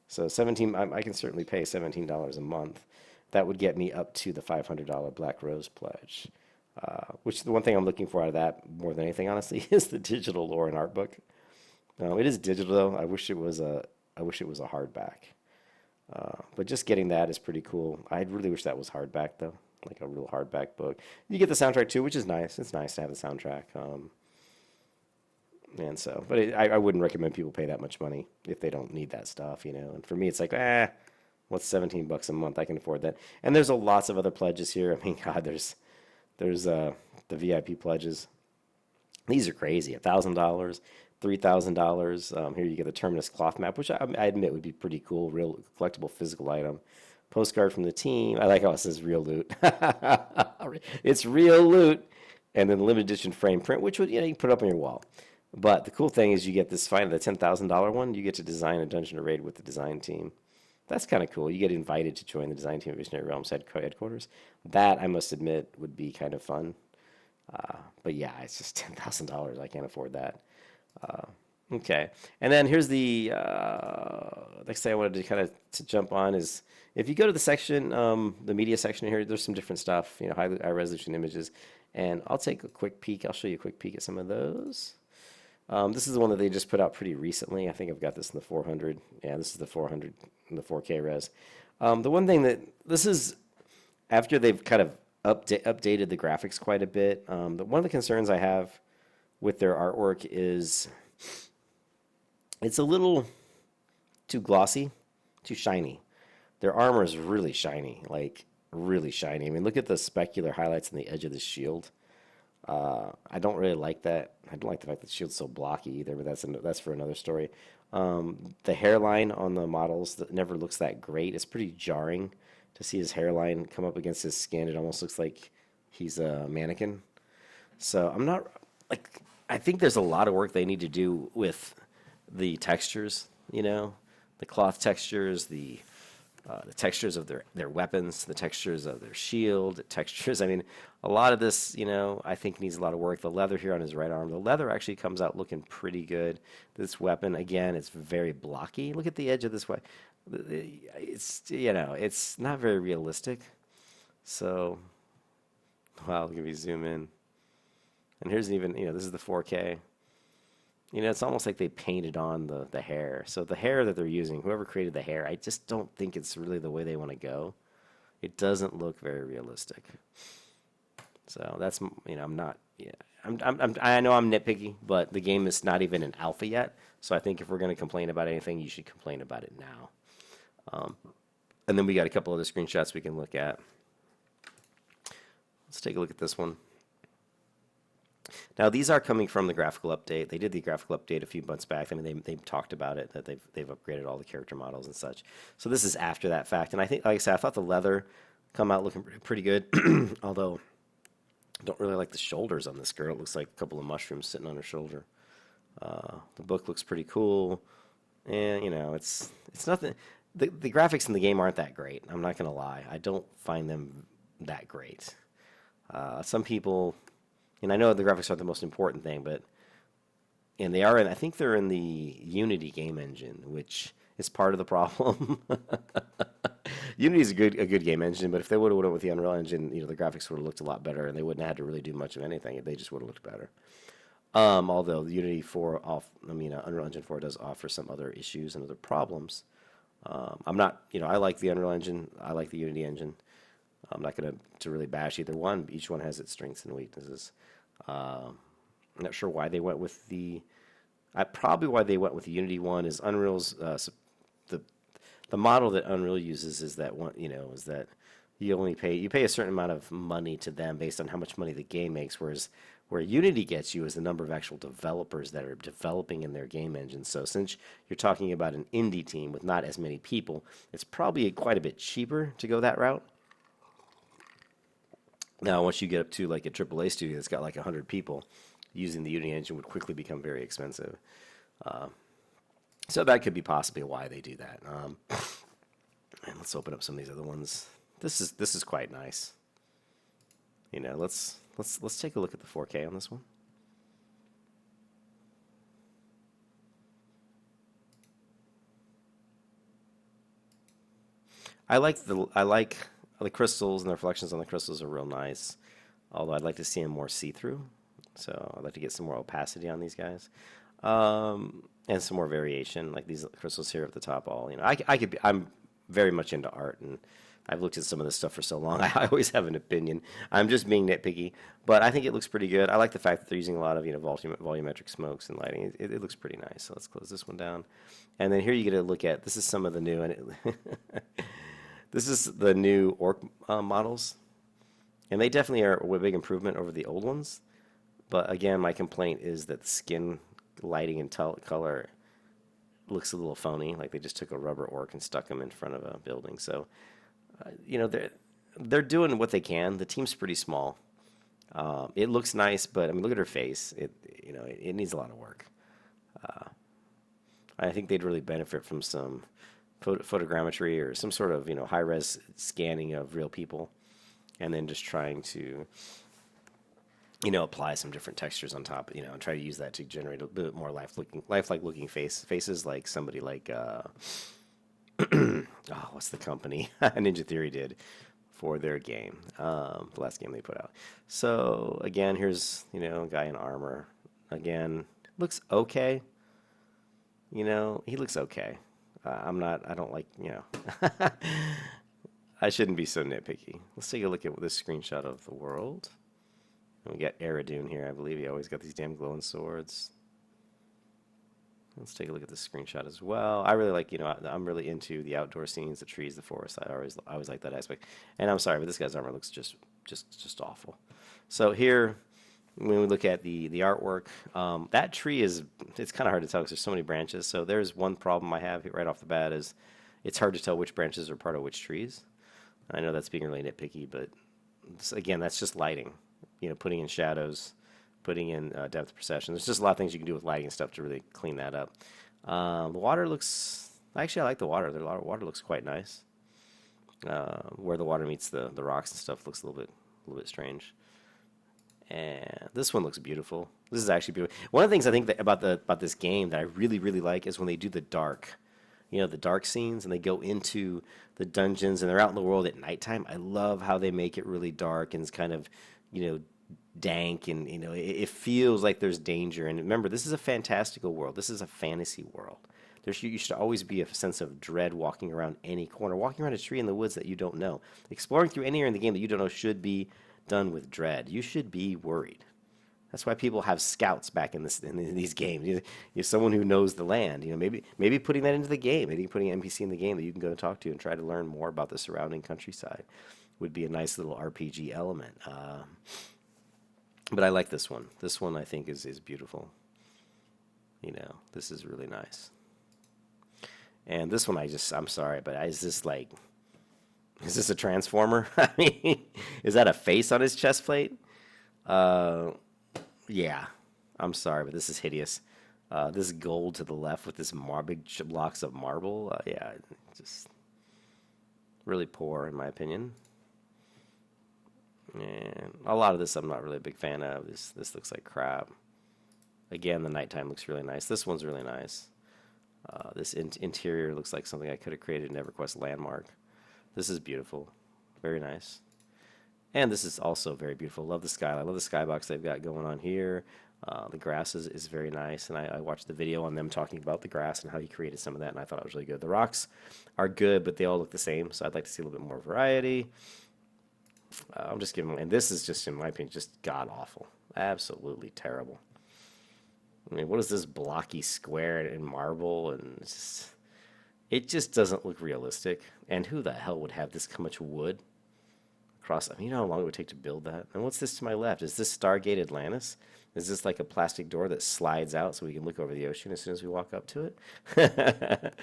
So I can certainly pay $17 a month. That would get me up to the $500 Black Rose Pledge. Which the one thing I'm looking for out of that more than anything, honestly, is the digital lore and art book. It is digital though. I wish it was a hardback. But just getting that is pretty cool. I really wish that was hardback though, like a real hardback book. You get the soundtrack too, which is nice. It's nice to have the soundtrack. But I wouldn't recommend people pay that much money if they don't need that stuff, And for me, it's like, what's $17 a month? I can afford that. And there's lots of other pledges here. I mean, God, there's the VIP pledges. These are crazy. $1,000, $3,000. Here you get the Terminus cloth map, which I admit would be pretty cool. Real collectible physical item. Postcard from the team. I like how it says real loot. It's real loot. And then the limited edition frame print, which would you can put up on your wall. But the cool thing is you get this the $10,000 one. You get to design a dungeon or raid with the design team. That's kind of cool. You get invited to join the design team of Visionary Realms headquarters. That, I must admit, would be kind of fun. But yeah, it's just $10,000. I can't afford that. Okay. And then here's the next thing I wanted to kind of jump on is if you go to the section, the media section here, there's some different stuff, high resolution images. And I'll take a quick peek. I'll show you a quick peek at some of those. This is the one that they just put out pretty recently. I think I've got this in the 400. Yeah, this is the 400 in the 4K res. The one thing that this is after they've kind of updated the graphics quite a bit. One of the concerns I have with their artwork is it's a little too glossy, too shiny. Their armor is really shiny, like really shiny. I mean, look at the specular highlights on the edge of the shield. I don't really like that. I don't like the fact that the shield's so blocky either, but that's for another story. The hairline on the models that never looks that great. It's pretty jarring to see his hairline come up against his skin. It almost looks like he's a mannequin. So I'm not like I think there's a lot of work they need to do with the textures. The cloth textures, the textures of their weapons, the textures of their shield, textures. I mean, a lot of this, I think needs a lot of work. The leather here on his right arm, the leather actually comes out looking pretty good. This weapon, again, it's very blocky. Look at the edge of this weapon. It's, it's not very realistic. So, wow, let me zoom in. And here's even, this is the 4K. It's almost like they painted on the hair. So the hair that they're using, whoever created the hair, I just don't think it's really the way they want to go. It doesn't look very realistic. So that's, I'm not, I know I'm nitpicky, but the game is not even in alpha yet. So I think if we're going to complain about anything, you should complain about it now. And then we got a couple other screenshots we can look at. Let's take a look at this one. Now, these are coming from the graphical update. They did the graphical update a few months back. I mean, they talked about it, that they've upgraded all the character models and such. So this is after that fact. And I think, like I said, I thought the leather come out looking pretty good, although I don't really like the shoulders on this girl. It looks like a couple of mushrooms sitting on her shoulder. The book looks pretty cool. And, it's nothing. The graphics in the game aren't that great. I'm not going to lie. I don't find them that great. Some people... And I know the graphics aren't the most important thing, and they are I think they're in the Unity game engine, which is part of the problem. Unity is a good game engine, but if they would have went with the Unreal Engine, the graphics would have looked a lot better, and they wouldn't have had to really do much of anything. They just would have looked better. Although the Unity 4 Unreal Engine 4 does offer some other issues and other problems. I'm not, I like the Unreal Engine. I like the Unity engine. I'm not going to really bash either one. Each one has its strengths and weaknesses. I'm not sure why they went with the... probably why they went with the Unity one is Unreal's... the model that Unreal uses is that one, is that you pay a certain amount of money to them based on how much money the game makes, whereas where Unity gets you is the number of actual developers that are developing in their game engine. So since you're talking about an indie team with not as many people, it's probably quite a bit cheaper to go that route. Now, once you get up to like a AAA studio that's got like 100 people, using the Unity engine would quickly become very expensive. So that could be possibly why they do that. And let's open up some of these other ones. This is quite nice. Let's take a look at the 4K on this one. I like the crystals, and the reflections on the crystals are real nice. Although I'd like to see them more see-through, so I'd like to get some more opacity on these guys, and some more variation, like these crystals here at the top. I'm very much into art, and I've looked at some of this stuff for so long. I always have an opinion. I'm just being nitpicky, but I think it looks pretty good. I like the fact that they're using a lot of volumetric smokes and lighting. It looks pretty nice. So let's close this one down, and then here you get a look at this is some of the new this is the new orc models, and they definitely are a big improvement over the old ones. But again, my complaint is that the skin lighting and color looks a little phony, like they just took a rubber orc and stuck them in front of a building. So, they're doing what they can. The team's pretty small. It looks nice, but I mean, look at her face. It needs a lot of work. I think they'd really benefit from some photogrammetry or some sort of high-res scanning of real people, and then just trying to apply some different textures on top, and try to use that to generate a bit more lifelike looking faces, like somebody like what's the company Ninja Theory did for their game, the last game they put out. So again, here's a guy in armor. Again, looks okay. He looks okay. I don't like, I shouldn't be so nitpicky. Let's take a look at this screenshot of the world. We got Eridune here, I believe. He always got these damn glowing swords. Let's take a look at this screenshot as well. I really like, I'm really into the outdoor scenes, the trees, the forest. I always like that aspect. And I'm sorry, but this guy's armor looks just awful. So here, when we look at the artwork, that tree it's kind of hard to tell because there's so many branches. So there's one problem I have right off the bat is it's hard to tell which branches are part of which trees. I know that's being really nitpicky, but again, that's just lighting. Putting in shadows, putting in depth perception. There's just a lot of things you can do with lighting and stuff to really clean that up. The water looks... Actually, I like the water. The water looks quite nice. Where the water meets the rocks and stuff looks a little bit strange. And this one looks beautiful. This is actually beautiful. One of the things I think about this game that I really, really like is when they do the dark. The dark scenes, and they go into the dungeons, and they're out in the world at nighttime. I love how they make it really dark and it's kind of, dank, and it feels like there's danger. And remember, this is a fantastical world. This is a fantasy world. You should always be a sense of dread walking around any corner, walking around a tree in the woods that you don't know, exploring through any area in the game that you don't know should be done with dread. You should be worried. That's why people have scouts back in these games. You're someone who knows the land. Maybe putting that into the game, maybe putting an NPC in the game that you can go and talk to and try to learn more about the surrounding countryside would be a nice little RPG element. But I like this one. This one I think is beautiful. This is really nice. And this one I'm sorry, but is this a transformer? I mean, is that a face on his chest plate? Yeah, I'm sorry, but this is hideous. This gold to the left with this big blocks of marble, yeah, just really poor in my opinion. And a lot of this I'm not really a big fan of. This looks like crap. Again, the nighttime looks really nice. This one's really nice. This interior looks like something I could have created in EverQuest Landmark. This is beautiful. Very nice. And this is also very beautiful. Love the sky. I love the skybox they've got going on here. The grass is very nice, and I watched the video on them talking about the grass and how he created some of that, and I thought it was really good. The rocks are good, but they all look the same, so I'd like to see a little bit more variety. I'm just giving, and this is just, in my opinion, just god awful, absolutely terrible. I mean, what is this blocky square in marble, and it just doesn't look realistic. And who the hell would have this much wood across? I mean, you know how long it would take to build that? And what's this to my left? Is this Stargate Atlantis? Is this like a plastic door that slides out so we can look over the ocean as soon as we walk up to it?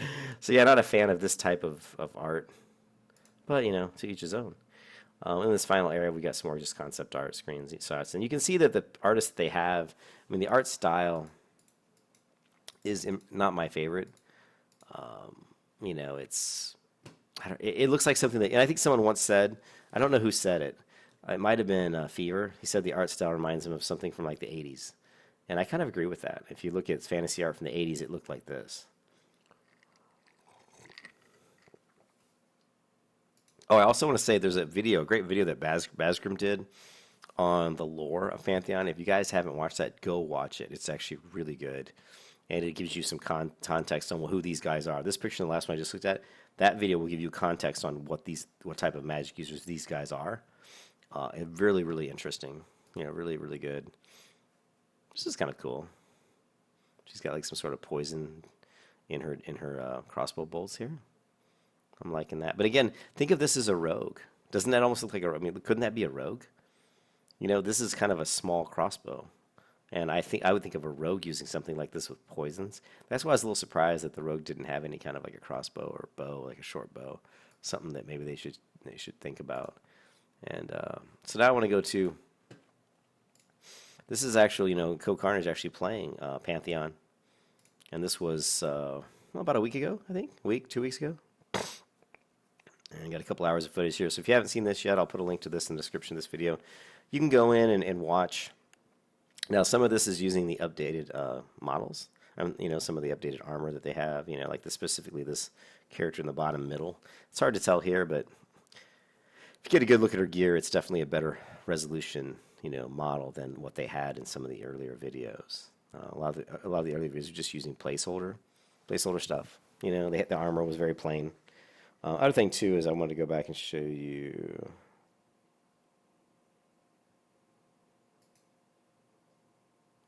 So yeah, not a fan of this type of art. But, you know, to each his own. In this final area, we got some more just concept art screens. And you can see that the artists that they have, I mean, the art style is not my favorite. You know, it looks like something that, and I think someone once said, I don't know who said it. It might have been Fever. He said the art style reminds him of something from like the 80s. And I kind of agree with that. If you look at fantasy art from the 80s, it looked like this. Oh, I also want to say there's a great video that Basgrim did on the lore of Pantheon. If you guys haven't watched that, go watch it. It's actually really good. And it gives you some context on who these guys are. This picture and the last one I just looked at, that video will give you context on what type of magic users these guys are. And really, really interesting. You know, really, really good. This is kind of cool. She's got like some sort of poison in her crossbow bolts here. I'm liking that. But again, think of this as a rogue. Doesn't that almost look like I mean, couldn't that be a rogue? You know, this is kind of a small crossbow. And I would think of a rogue using something like this with poisons. That's why I was a little surprised that the rogue didn't have any kind of like a crossbow or bow, like a short bow, something that maybe they should think about. And so now I want to go to. This is actually, you know, CoCarnage actually playing Pantheon, and this was about a week ago, I think, 2 weeks ago. And I got a couple hours of footage here. So if you haven't seen this yet, I'll put a link to this in the description of this video. You can go in and watch. Now, some of this is using the updated models. You know, some of the updated armor that they have. You know, like specifically this character in the bottom middle. It's hard to tell here, but if you get a good look at her gear, it's definitely a better resolution, you know, model than what they had in some of the earlier videos. A lot of the earlier videos are just using placeholder stuff. You know, the armor was very plain. Other thing too is I wanted to go back and show you.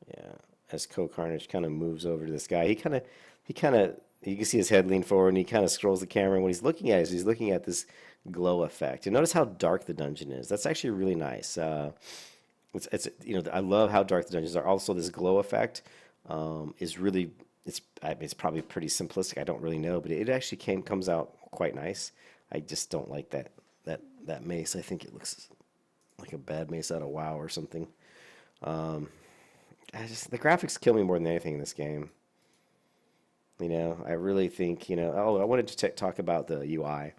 Yeah, as CoCarnage kind of moves over to this guy, he kind of, you can see his head lean forward, and he kind of scrolls the camera. And what he's looking at is he's looking at this glow effect. And notice how dark the dungeon is. That's actually really nice. It's you know, I love how dark the dungeons are. Also, this glow effect is really, it's probably pretty simplistic. I don't really know, but it actually comes out quite nice. I just don't like that mace. I think it looks like a bad mace out of WoW or something. The graphics kill me more than anything in this game. You know, I really think, you know, I wanted to talk about the UI.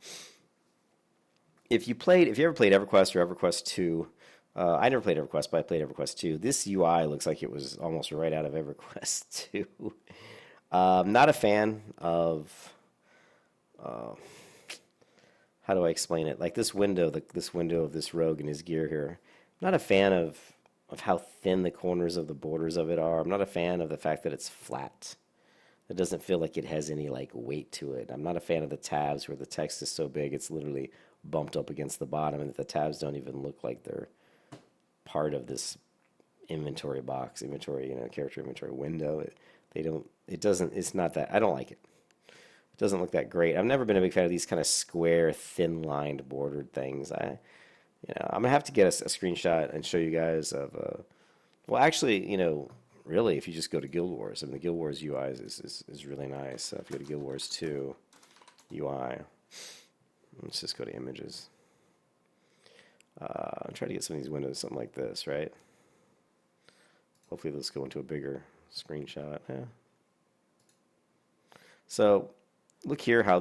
If you ever played EverQuest or EverQuest 2, I never played EverQuest, but I played EverQuest 2. This UI looks like it was almost right out of EverQuest 2. Not a fan of, how do I explain it? Like this window of this rogue and his gear here. I'm not a fan of how thin the corners of the borders of it are. I'm not a fan of the fact that it's flat. It doesn't feel like it has any like weight to it. I'm not a fan of the tabs where the text is so big it's literally bumped up against the bottom, and that the tabs don't even look like they're part of this inventory box, character inventory window. It's not that, I don't like it. It doesn't look that great. I've never been a big fan of these kind of square, thin-lined, bordered things. I'm gonna have to get a screenshot and show you guys of. Well, actually, you know, really, if you just go to Guild Wars, I mean, the Guild Wars UI is really nice. So if you go to Guild Wars 2 UI, let's just go to images. I'm trying to get some of these windows, something like this, right? Hopefully, let's go into a bigger screenshot. Yeah. So look here how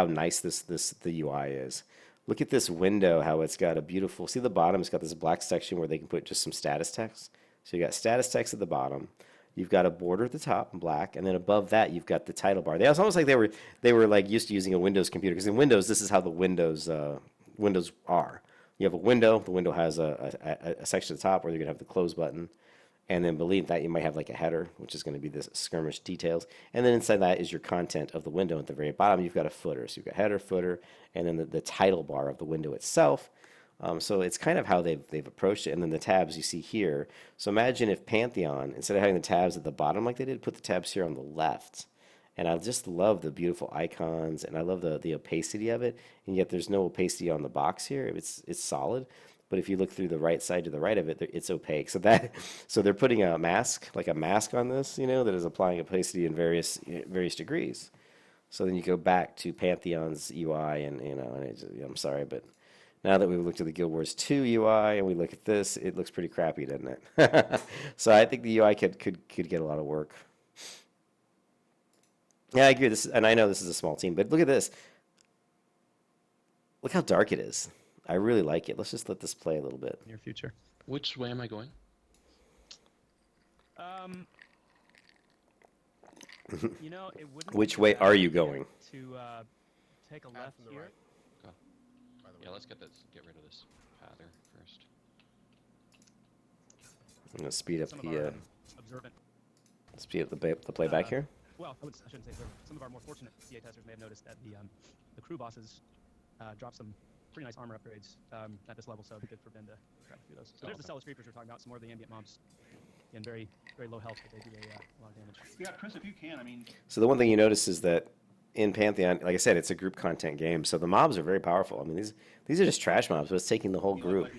nice the UI is. Look at this window, how it's got a beautiful, see the bottom, it's got this black section where they can put just some status text. So you got status text at the bottom, you've got a border at the top in black, and then above that you've got the title bar. It's almost like they were like used to using a Windows computer, because in Windows this is how the Windows are. You have a window, the window has a section at the top where you're going to have the close button, and then beneath that you might have like a header, which is going to be this skirmish details, and then inside that is your content of the window. At the very bottom you've got a footer, so you've got header, footer, and then the title bar of the window itself. So it's kind of how they've approached it. And then the tabs you see here. So imagine if Pantheon, instead of having the tabs at the bottom like they did, put the tabs here on the left. And I just love the beautiful icons, and I love the opacity of it. And yet there's no opacity on the box here. It's solid. But if you look through the right side to the right of it, it's opaque. So they're putting a mask, like a mask on this, that is applying opacity in various degrees. So then you go back to Pantheon's UI, and I'm sorry, but now that we've looked at the Guild Wars 2 UI and we look at this, it looks pretty crappy, doesn't it? So I think the UI could get a lot of work. Yeah, I agree. And I know this is a small team, but look at this. Look how dark it is. I really like it. Let's just let this play a little bit. Near future. Which way am I going? It wouldn't. Which way are you going? To take a left here. Okay. Yeah, let's get rid of this path there first. I'm gonna speed up Observant. the playback here. Well, I shouldn't say observant. Some of our more fortunate CA testers may have noticed that the crew bosses dropped some pretty nice armor upgrades at this level, so it'd be good for Ben to grab a few of those. So there's the Celis Reapers we're talking about, some more of the ambient mobs. Again, very, very low health, but they do a lot of damage. Yeah, Chris, if you can, So the one thing you notice is that in Pantheon, like I said, it's a group content game, so the mobs are very powerful. I mean, these are just trash mobs, but it's taking the whole group,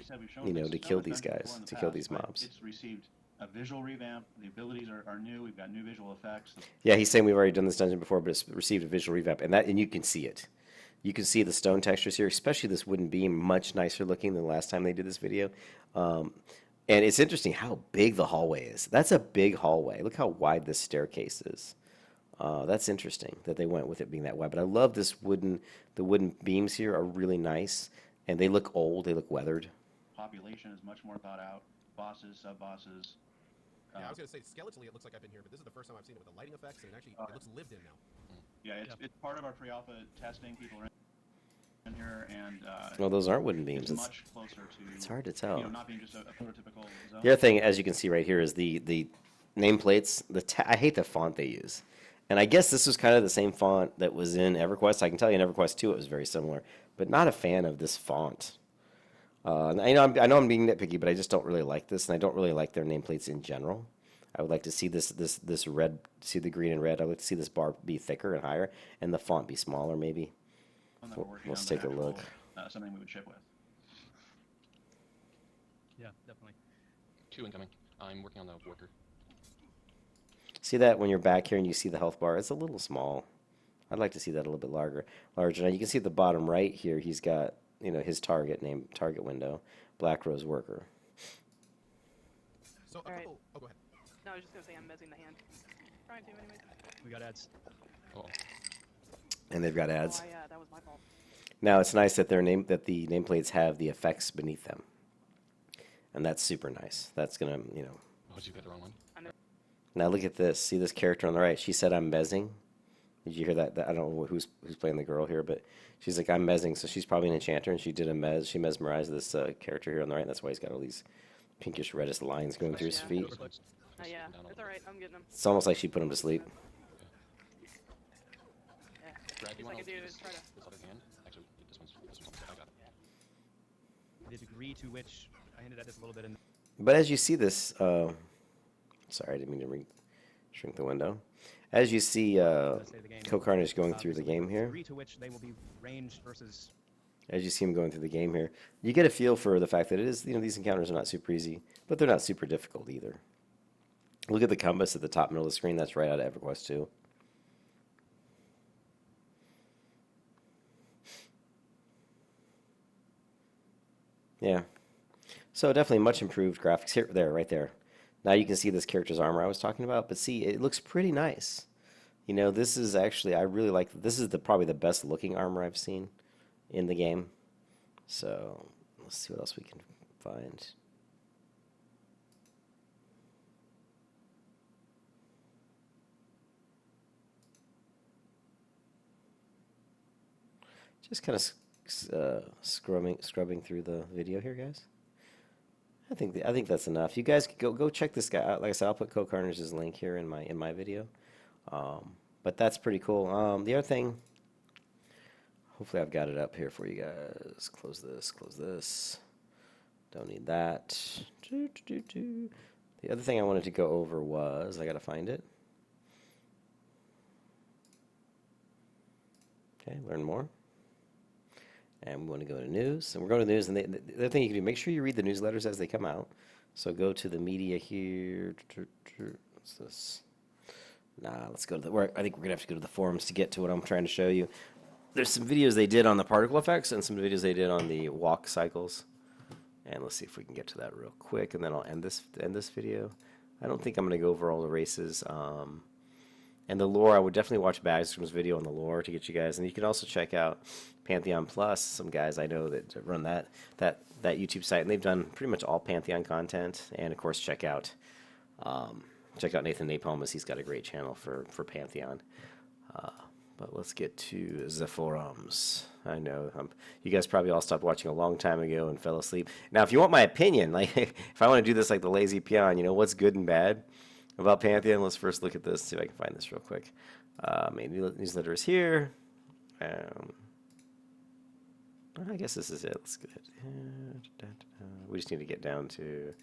to kill these guys, to kill these mobs. It's received a visual revamp. The abilities are new. We've got new visual effects. Yeah, he's saying we've already done this dungeon before, but it's received a visual revamp, and you can see it. You can see the stone textures here, especially this wooden beam, much nicer looking than the last time they did this video. And it's interesting how big the hallway is. That's a big hallway. Look how wide this staircase is. That's interesting that they went with it being that wide. But I love the wooden beams here are really nice, and they look old. They look weathered. Population is much more thought out. Bosses, sub-bosses. Yeah, I was going to say, skeletally it looks like I've been here, but this is the first time I've seen it with the lighting effects, and it looks lived in now. Yeah, it's part of our pre-alpha testing. People are in here, and well, those aren't wooden beams. It's much closer to. It's hard to tell. Not being just a prototypical zone. The other thing, as you can see right here, is the nameplates. I hate the font they use, and I guess this was kind of the same font that was in EverQuest. I can tell you in EverQuest 2 it was very similar, but not a fan of this font. I know I'm being nitpicky, but I just don't really like this, and I don't really like their nameplates in general. I would like to see this red, see the green and red. I would like to see this bar be thicker and higher, and the font be smaller, maybe. Let's take a look. Something we would ship with. Yeah, definitely. 2 incoming. I'm working on the worker. See that when you're back here and you see the health bar? It's a little small. I'd like to see that a little bit larger. Now you can see at the bottom right here, he's got his target window, Black Rose Worker. So All right. oh, go ahead. No, I was just gonna say I'm mezzing the hand. Trying to, anyways. We got ads. Oh. And they've got ads. Oh, yeah, that was my fault. Now it's nice that the nameplates have the effects beneath them, and that's super nice. That's gonna Oh, did you get the wrong one? Now look at this. See this character on the right? She said, "I'm mezzing." Did you hear that? I don't know who's playing the girl here, but she's like, "I'm mezzing," so she's probably an enchanter, and she did a mez. She mesmerized this character here on the right. And that's why he's got all these pinkish reddish lines going through his feet. Oh, yeah, it's alright, I'm getting them. It's almost like she put him to sleep. Yeah, Brad, you all I want can do to is try to... this other hand? Actually, this one's I got it. The degree to which I hinted at this a little bit in. But as you see this, sorry, I didn't mean to shrink the window. As you see, Co-Carnage going through the game here. The degree to which they will be ranged versus. As you see him going through the game here, you get a feel for the fact that it is, these encounters are not super easy, but they're not super difficult either. Look at the compass at the top middle of the screen. That's right out of EverQuest 2. Yeah. So definitely much improved graphics here, right there. Now you can see this character's armor I was talking about, but see, it looks pretty nice. This is actually, I really like, this is probably the best looking armor I've seen in the game. So let's see what else we can find. Just kind of scrubbing through the video here, guys. I think that's enough. You guys go check this guy out. Like I said, I'll put Co-Carnage's link here in my video. But that's pretty cool. The other thing, hopefully I've got it up here for you guys. Close this. Don't need that. The other thing I wanted to go over was, I got to find it. Okay, learn more. And we want to go to news. And we're going to news. And the other thing you can do, make sure you read the newsletters as they come out. So go to the media here. What's this? Nah, let's go to the work. I think we're going to have to go to the forums to get to what I'm trying to show you. There's some videos they did on the particle effects and some videos they did on the walk cycles. And let's see if we can get to that real quick, and then I'll end this video. I don't think I'm going to go over all the races. And the lore, I would definitely watch Bagstrom's video on the lore to get you guys. And you can also check out Pantheon Plus, some guys I know that run that YouTube site, and they've done pretty much all Pantheon content. And of course, check out Nathan Napalm, as he's got a great channel for Pantheon. But let's get to the forums. I know you guys probably all stopped watching a long time ago and fell asleep. Now, if you want my opinion, like if I want to do this like the lazy peon, you know, what's good and bad about Pantheon? Let's first look at this, see if I can find this real quick. My newsletter is here. I guess this is it. Let's get it. We just need to get down to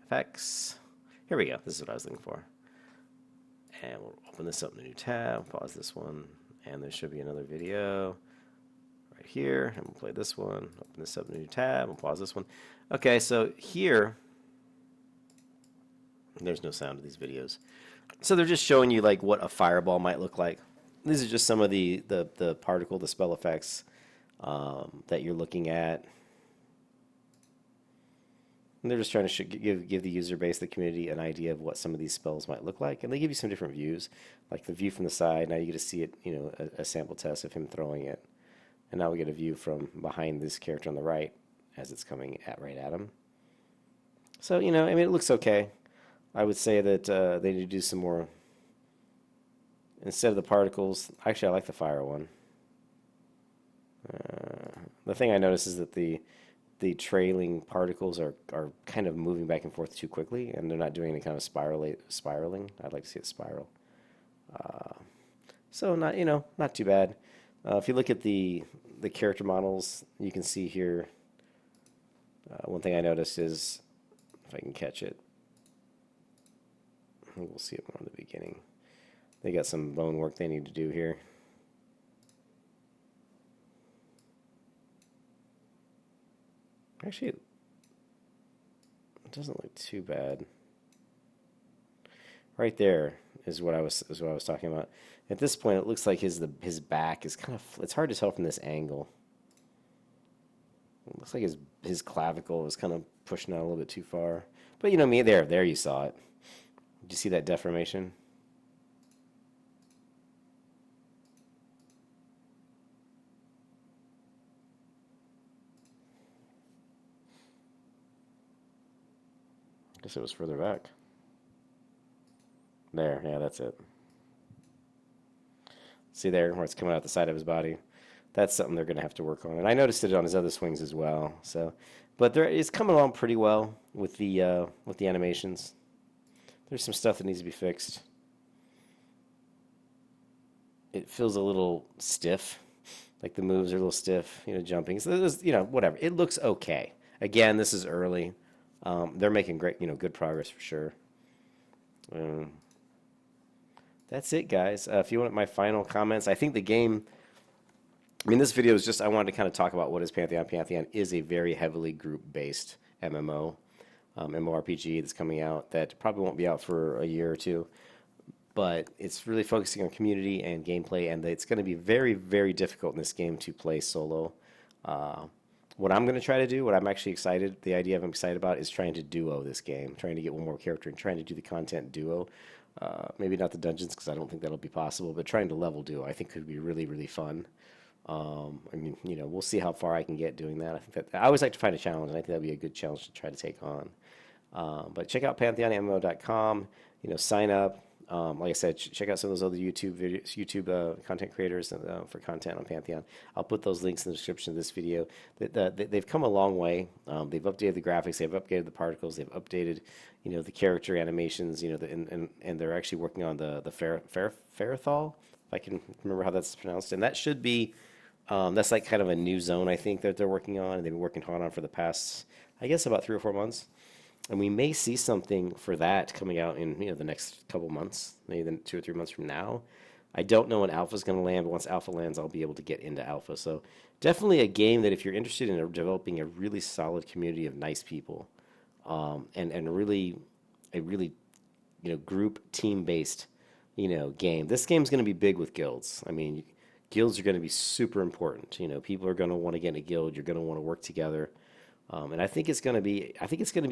effects. Here we go. This is what I was looking for. And we'll open this up in a new tab. Pause this one. And there should be another video right here. And we'll play this one. Open this up in a new tab. We'll pause this one. Okay, so here, there's no sound to these videos. So they're just showing you like what a fireball might look like. These are just some of the particle, the spell effects that you're looking at. And they're just trying to give the user base, the community, an idea of what some of these spells might look like. And they give you some different views, like the view from the side. Now you get to see it, you know, a sample test of him throwing it. And now we get a view from behind this character on the right as it's coming right at him. So, you know, I mean, it looks okay. I would say that they need to do some more. Instead of the particles, actually, I like the fire one. The thing I notice is that the trailing particles are kind of moving back and forth too quickly, and they're not doing any kind of spiraling. I'd like to see it spiral. So not too bad. If you look at the character models, you can see here. One thing I noticed is, if I can catch it, I think we'll see it more in the beginning. They got some bone work they need to do here. Actually, it doesn't look too bad. Right there is what I was talking about. At this point, it looks like his back is kind of. It's hard to tell from this angle. It looks like his clavicle is kind of pushing out a little bit too far. But you know me, there you saw it. Did you see that deformation? I guess it was further back. There, yeah, that's it. See there, where it's coming out the side of his body. That's something they're going to have to work on. And I noticed it on his other swings as well. So, but it's coming along pretty well with the animations. There's some stuff that needs to be fixed. It feels a little stiff, like the moves are a little stiff, jumping. So there's, whatever. It looks okay. Again, this is early. They're making great, good progress for sure. That's it, guys. If you want my final comments, I think the game. This video is just I wanted to kind of talk about what is Pantheon. Pantheon is a very heavily group-based MMO, MMORPG that's coming out that probably won't be out for a year or two, but it's really focusing on community and gameplay, and it's going to be very, very difficult in this game to play solo. What I'm going to try to do, what I'm actually the idea I'm excited about is trying to duo this game, trying to get one more character and trying to do the content duo. Maybe not the dungeons because I don't think that'll be possible, but trying to level duo I think could be really, really fun. We'll see how far I can get doing that. I always like to find a challenge, and I think that'd be a good challenge to try to take on. But check out PantheonMMO.com. Sign up. Like I said, check out some of those other YouTube content creators for content on Pantheon. I'll put those links in the description of this video. They've come a long way. They've updated the graphics. They've updated the particles. They've updated, the character animations. And they're actually working on the Ferrothal, if I can remember how that's pronounced. And that should be That's like kind of a new zone, I think, that they're working on, and they've been working hard on for the past, I guess, about 3 or 4 months. And we may see something for that coming out in the next couple months, maybe then 2 or 3 months from now. I don't know when Alpha is going to land, but once Alpha lands, I'll be able to get into Alpha. So definitely a game that if you're interested in developing a really solid community of nice people, and really group team based game. This game's going to be big with guilds. I mean, guilds are going to be super important. People are going to want to get in a guild. You're going to want to work together. And I think it's going to be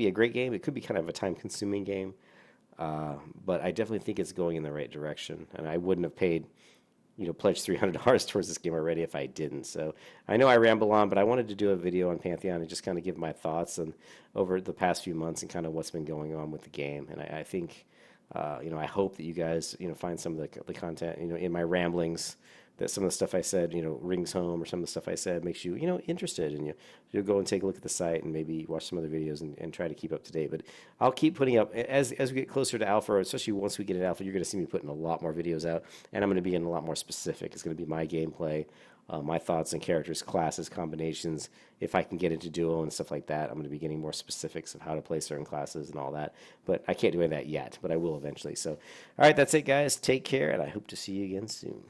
a great game. It could be kind of a time-consuming game, but I definitely think it's going in the right direction. And I wouldn't have paid, pledged $300 towards this game already if I didn't. So I know I ramble on, but I wanted to do a video on Pantheon and just kind of give my thoughts and over the past few months and kind of what's been going on with the game. And I think, I hope that you guys, find some of the content, in my ramblings, that some of the stuff I said, rings home, or some of the stuff I said makes you, interested, and you'll go and take a look at the site and maybe watch some other videos and try to keep up to date. But I'll keep putting up, as we get closer to Alpha, especially once we get at Alpha, you're going to see me putting a lot more videos out, and I'm going to be getting a lot more specific. It's going to be my gameplay, my thoughts on characters, classes, combinations. If I can get into duo and stuff like that, I'm going to be getting more specifics of how to play certain classes and all that. But I can't do any of that yet, but I will eventually. So, all right, that's it, guys. Take care, and I hope to see you again soon.